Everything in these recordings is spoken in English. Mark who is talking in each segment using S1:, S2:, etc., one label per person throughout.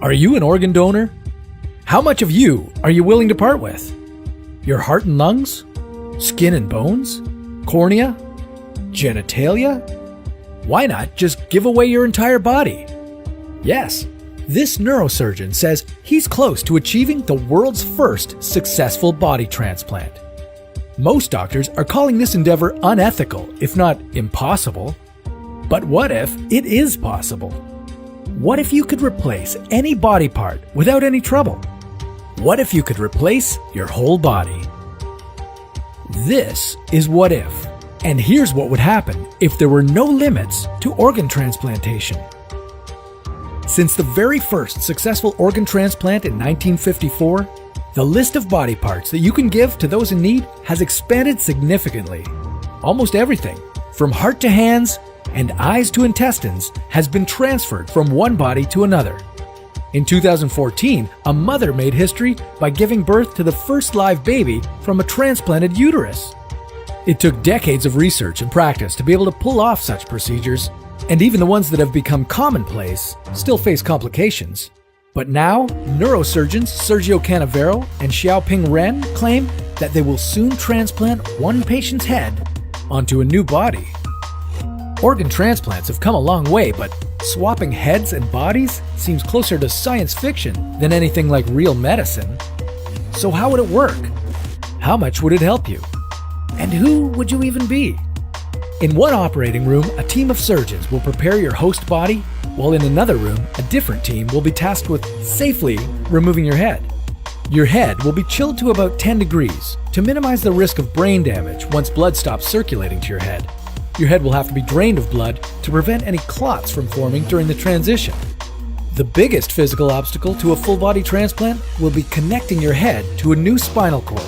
S1: Are you an organ donor? How much of you are you willing to part with? Your heart and lungs? Skin and bones? Cornea? Genitalia? Why not just give away your entire body? Yes, this neurosurgeon says he's close to achieving the world's first successful body transplant. Most doctors are calling this endeavor unethical, if not impossible. But what if it is possible? What if you could replace any body part without any trouble? What if you could replace your whole body? This is What If, and here's what would happen if there were no limits to organ transplantation. Since the very first successful organ transplant in 1954, the list of body parts that you can give to those in need has expanded significantly. Almost everything, from heart to hands and eyes to intestines, has been transferred from one body to another. In 2014, a mother made history by giving birth to the first live baby from a transplanted uterus. It took decades of research and practice to be able to pull off such procedures, and even the ones that have become commonplace still face complications. But now, neurosurgeons Sergio Canavero and Xiaoping Ren claim that they will soon transplant one patient's head onto a new body. Organ transplants have come a long way, but swapping heads and bodies seems closer to science fiction than anything like real medicine. So how would it work? How much would it help you? And who would you even be? In one operating room, a team of surgeons will prepare your host body, while in another room, a different team will be tasked with safely removing your head. Your head will be chilled to about 10 degrees to minimize the risk of brain damage once blood stops circulating to your head. Your head will have to be drained of blood to prevent any clots from forming during the transition. The biggest physical obstacle to a full body transplant will be connecting your head to a new spinal cord.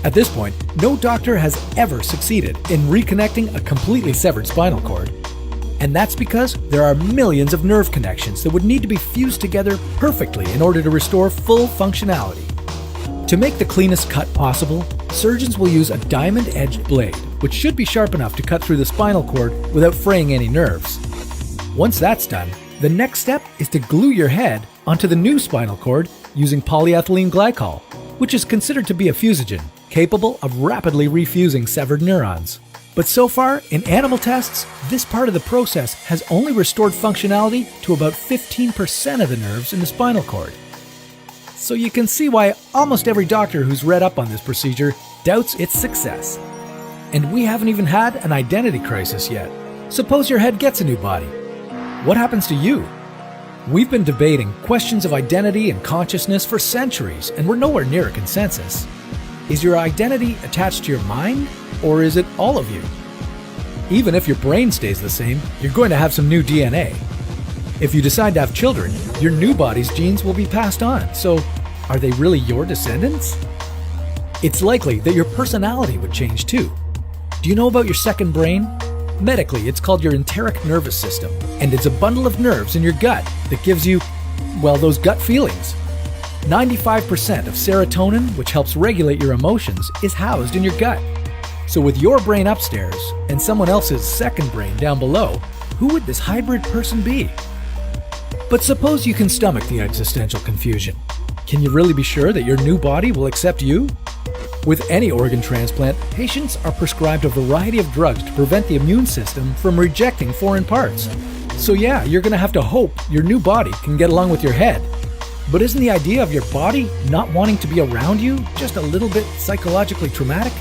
S1: At this point, no doctor has ever succeeded in reconnecting a completely severed spinal cord. And that's because there are millions of nerve connections that would need to be fused together perfectly in order to restore full functionality. To make the cleanest cut possible, surgeons will use a diamond-edged blade, which should be sharp enough to cut through the spinal cord without fraying any nerves. Once that's done, the next step is to glue your head onto the new spinal cord using polyethylene glycol, which is considered to be a fusogen, capable of rapidly refusing severed neurons. But so far, in animal tests, this part of the process has only restored functionality to about 15% of the nerves in the spinal cord. So you can see why almost every doctor who's read up on this procedure doubts its success. And we haven't even had an identity crisis yet. Suppose your head gets a new body. What happens to you? We've been debating questions of identity and consciousness for centuries, and we're nowhere near a consensus. Is your identity attached to your mind, or is it all of you? Even if your brain stays the same, you're going to have some new DNA. If you decide to have children, your new body's genes will be passed on, so are they really your descendants? It's likely that your personality would change too. Do you know about your second brain? Medically, it's called your enteric nervous system, and it's a bundle of nerves in your gut that gives you, well, those gut feelings. 95% of serotonin, which helps regulate your emotions, is housed in your gut. So with your brain upstairs and someone else's second brain down below, who would this hybrid person be? But suppose you can stomach the existential confusion. Can you really be sure that your new body will accept you? With any organ transplant, patients are prescribed a variety of drugs to prevent the immune system from rejecting foreign parts. So yeah, you're going to have to hope your new body can get along with your head. But isn't the idea of your body not wanting to be around you just a little bit psychologically traumatic?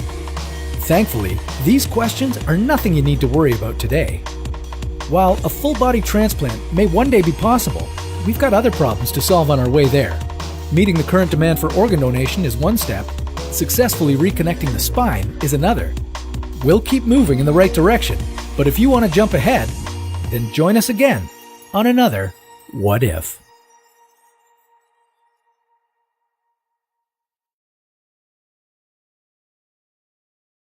S1: Thankfully, these questions are nothing you need to worry about today. While a full body transplant may one day be possible, we've got other problems to solve on our way there. Meeting the current demand for organ donation is one step. Successfully reconnecting the spine is another. We'll keep moving in the right direction, but if you want to jump ahead, then join us again on another What If.